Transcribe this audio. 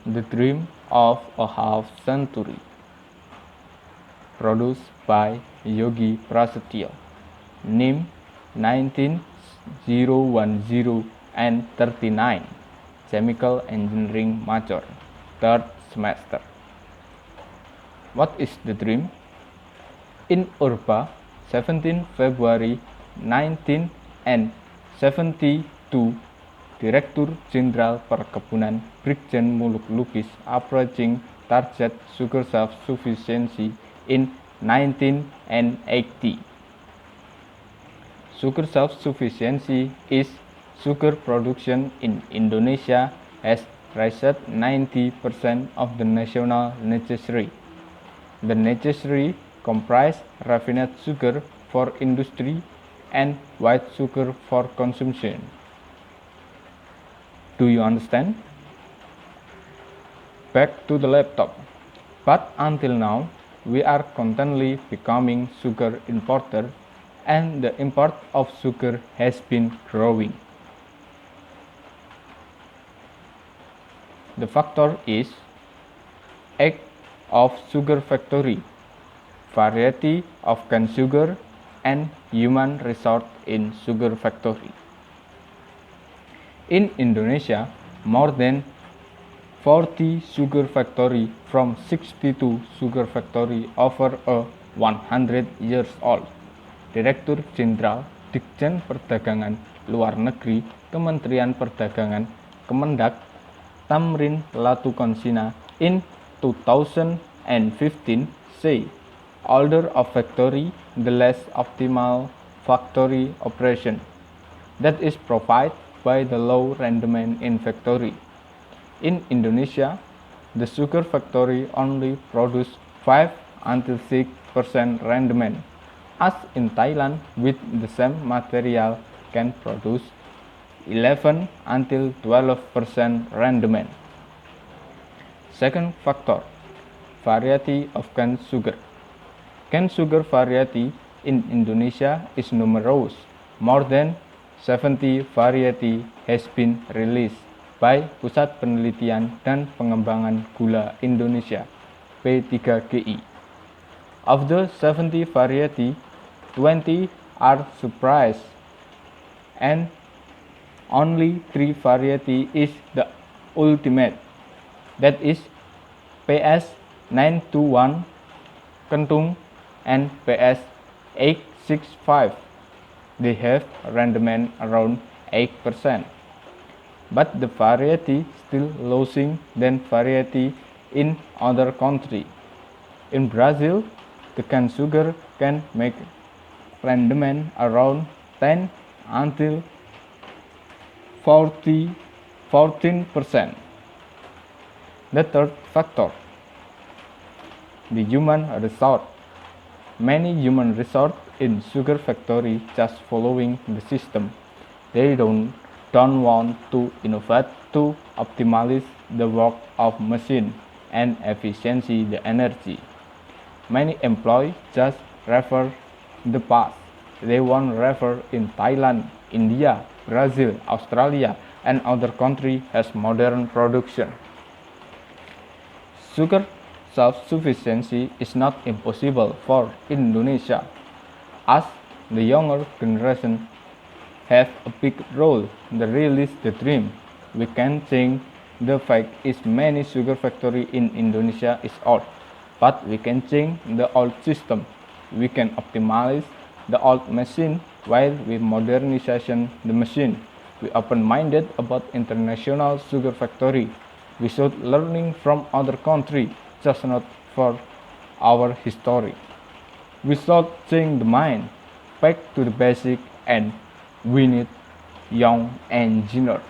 The Dream of a Half Century, produced by Yogi Prasetyo, NIM 19010 and 39, Chemical Engineering Major, 3rd semester. What is the dream? In Urba, 17 February 1972, Direktur Jenderal Perkebunan Brigjen Muluk Lubis approaching target sugar self-sufficiency in 1980. Sugar self-sufficiency is sugar production in Indonesia has reached 90% of the national necessary. The necessary comprise refined sugar for industry and white sugar for consumption. Do you understand? Back to the laptop. But until now, we are constantly becoming sugar importer, and the import of sugar has been growing. The factor is age of sugar factory, variety of cane sugar, and human resource in sugar factory. In Indonesia, more than 40 sugar factory from 62 sugar factory over a 100 years old. Direktur Jenderal Ditjen Perdagangan Luar Negeri Kementerian Perdagangan Kemendak Tamrin Latukonsina in 2015 say, older a factory, the less optimal factory operation. That is provided by the low rendement in factory. In Indonesia, the sugar factory only produce 5 until 6% rendement, as in Thailand with the same material can produce 11 until 12% rendement. Second factor, variety of cane sugar. Cane sugar variety in Indonesia is numerous. More than 70 variety has been released by Pusat Penelitian dan Pengembangan Gula Indonesia (P3GI). Of the 70 variety, 20 are surprise, and only 3 variety is the ultimate, that is PS 921 Kentung and PS 865. They have rendement around 8%, but the variety still losing than variety in other country. In Brazil, the cane sugar can make rendement around 10 until 14%. The third factor, the human resource. Many human resource in sugar factory just following the system. They don't want to innovate to optimize the work of machine and efficiency the energy. Many employees just refer the past. They want refer in Thailand, India, Brazil, Australia, and other country has modern production. Sugar self-sufficiency is not impossible for Indonesia, as the younger generation have a big role to realize the dream. We can change the fact is many sugar factory in Indonesia is old, but we can change the old system. We can optimize the old machine while we modernization the machine. We open-minded about international sugar factory. We should learning from other country, just not for our history. We should change the mind back to the basic, and we need young engineer.